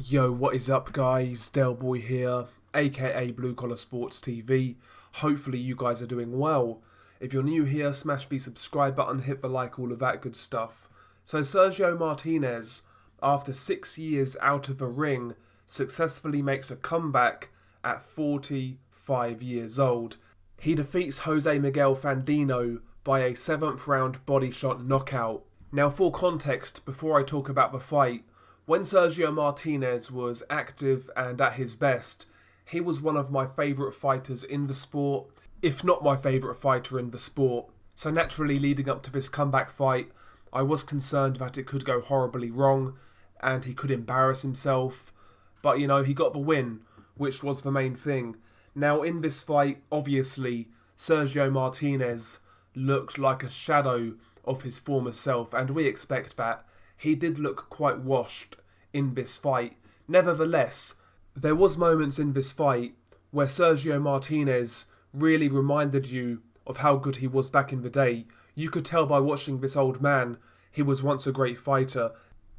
Yo, what is up guys? Delboy here, aka Blue Collar Sports TV. Hopefully you guys are doing well. If you're new here, smash the subscribe button, hit the like, all of that good stuff. So Sergio Martinez, after 6 years out of the ring, successfully makes a comeback at 45 years old. He defeats Jose Miguel Fandino by a 7th round body shot knockout. Now for context, before I talk about the fight, when Sergio Martinez was active and at his best, he was one of my favourite fighters in the sport, if not my favourite fighter in the sport. So naturally, leading up to this comeback fight, I was concerned that it could go horribly wrong and he could embarrass himself. But you know, he got the win, which was the main thing. Now in this fight, obviously, Sergio Martinez looked like a shadow of his former self, and we expect that. He did look quite washed in this fight. Nevertheless, there was moments in this fight where Sergio Martinez really reminded you of how good he was back in the day. You could tell by watching this old man, he was once a great fighter.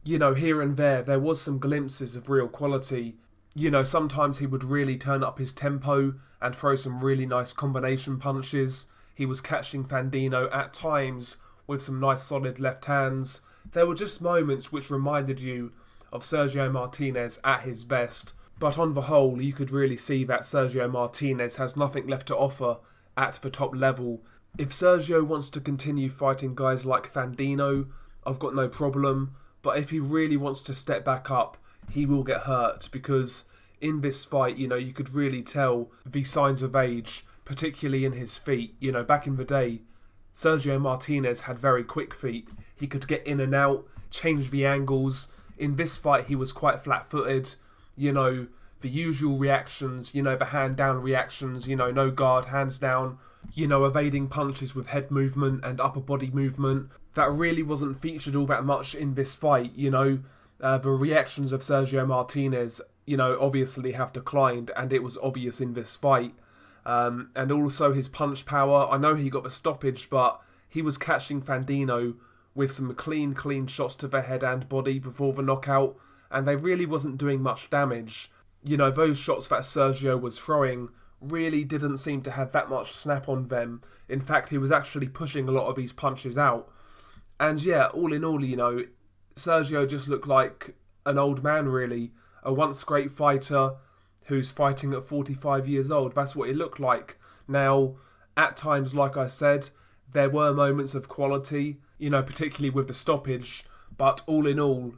You know, here and there was some glimpses of real quality. You know, sometimes he would really turn up his tempo and throw some really nice combination punches. He was catching Fandino at times with some nice solid left hands. There were just moments which reminded you of Sergio Martinez at his best. But on the whole, you could really see that Sergio Martinez has nothing left to offer at the top level. If Sergio wants to continue fighting guys like Fandino, I've got no problem. But if he really wants to step back up, he will get hurt, because in this fight, you know, you could really tell the signs of age, particularly in his feet. You know, back in the day, Sergio Martinez had very quick feet. He could get in and out, change the angles. In this fight, he was quite flat-footed. You know, the usual reactions, you know, the hand-down reactions, you know, no guard, hands down, you know, evading punches with head movement and upper body movement. That really wasn't featured all that much in this fight, you know. The reactions of Sergio Martinez, you know, obviously have declined, and it was obvious in this fight. And also his punch power. I know he got the stoppage, but he was catching Fandino with some clean shots to the head and body before the knockout, and they really wasn't doing much damage. You know, those shots that Sergio was throwing really didn't seem to have that much snap on them. In fact, he was actually pushing a lot of these punches out. And yeah, all in all, you know, Sergio just looked like an old man, really. A once great fighter who's fighting at 45 years old. That's what he looked like. Now, at times, like I said, there were moments of quality, you know, particularly with the stoppage. But all in all,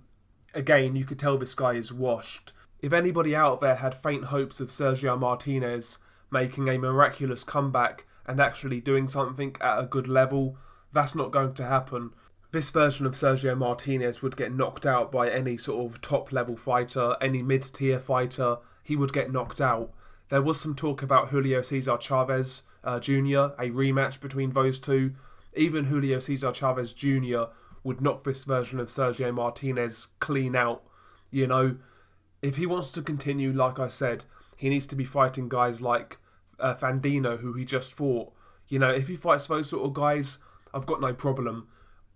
again, you could tell this guy is washed. If anybody out there had faint hopes of Sergio Martinez making a miraculous comeback and actually doing something at a good level, that's not going to happen. This version of Sergio Martinez would get knocked out by any sort of top-level fighter, any mid-tier fighter. He would get knocked out. There was some talk about Julio Cesar Chavez Jr., a rematch between those two. Even Julio Cesar Chavez Jr. would knock this version of Sergio Martinez clean out. You know, if he wants to continue, like I said, he needs to be fighting guys like Fandino, who he just fought. You know, if he fights those sort of guys, I've got no problem.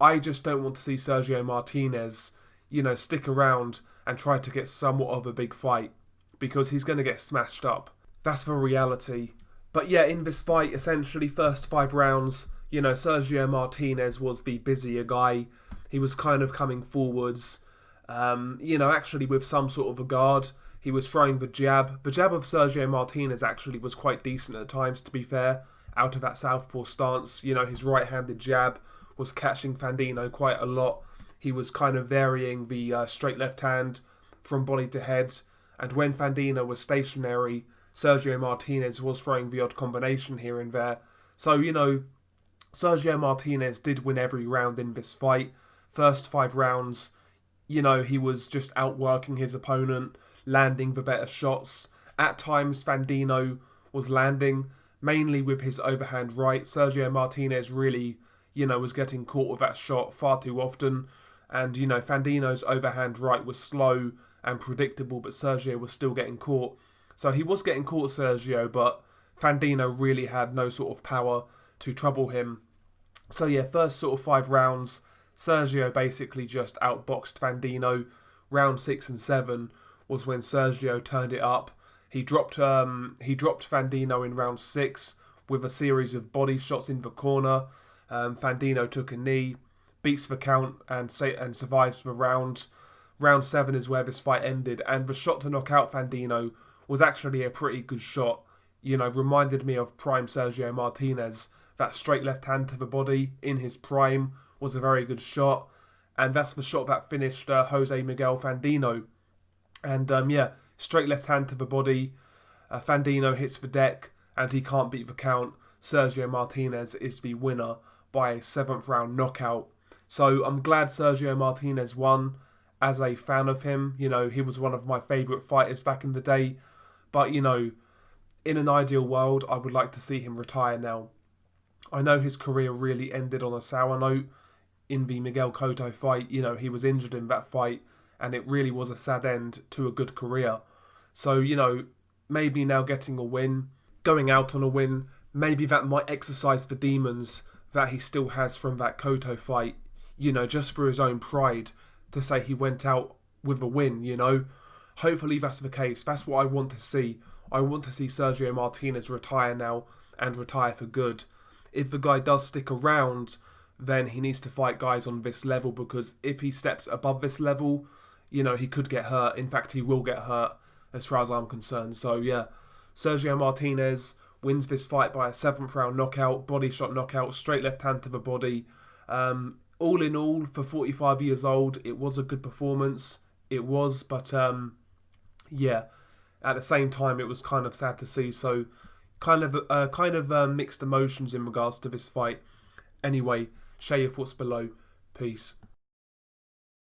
I just don't want to see Sergio Martinez, you know, stick around and try to get somewhat of a big fight, because he's going to get smashed up. That's the reality. But yeah, in this fight, essentially, first 5 rounds, you know, Sergio Martinez was the busier guy. He was kind of coming forwards, you know, actually with some sort of a guard. He was throwing the jab. The jab of Sergio Martinez actually was quite decent at times, to be fair, out of that southpaw stance. You know, his right-handed jab was catching Fandino quite a lot. He was kind of varying the straight left hand from body to head. And when Fandino was stationary, Sergio Martinez was throwing the odd combination here and there. So, you know, Sergio Martinez did win every round in this fight. First 5 rounds, you know, he was just outworking his opponent, landing the better shots. At times, Fandino was landing, mainly with his overhand right. Sergio Martinez really, you know, was getting caught with that shot far too often. And, you know, Fandino's overhand right was slow and predictable, but Sergio was still getting caught. So he was getting caught, Sergio, but Fandino really had no sort of power to trouble him. So yeah, first sort of 5 rounds, Sergio basically just outboxed Fandino. Round 6 and 7 was when Sergio turned it up. He dropped Fandino in round 6 with a series of body shots in the corner. Fandino took a knee, beats the count and survives the round. Round 7 is where this fight ended, and the shot to knock out Fandino was actually a pretty good shot. You know, reminded me of prime Sergio Martinez. That straight left hand to the body in his prime was a very good shot, and that's the shot that finished Jose Miguel Fandino. And straight left hand to the body. Fandino hits the deck, and he can't beat the count. Sergio Martinez is the winner by a 7th round knockout. So I'm glad Sergio Martinez won. As a fan of him, you know, he was one of my favourite fighters back in the day. But, you know, in an ideal world, I would like to see him retire now. I know his career really ended on a sour note in the Miguel Cotto fight. You know, he was injured in that fight, and it really was a sad end to a good career. So, you know, maybe now getting a win, going out on a win, maybe that might exercise the demons that he still has from that Cotto fight, you know, just for his own pride, to say he went out with a win, you know. Hopefully that's the case. That's what I want to see. I want to see Sergio Martinez retire now, and retire for good. If the guy does stick around, then he needs to fight guys on this level, because if he steps above this level, you know, he could get hurt. In fact, he will get hurt, as far as I'm concerned. So yeah, Sergio Martinez wins this fight by a 7th round knockout, body shot knockout, straight left hand to the body. All in all, for 45 years old, it was a good performance. It was, but yeah, at the same time, it was kind of sad to see. So kind of mixed emotions in regards to this fight. Anyway, share your thoughts below. Peace.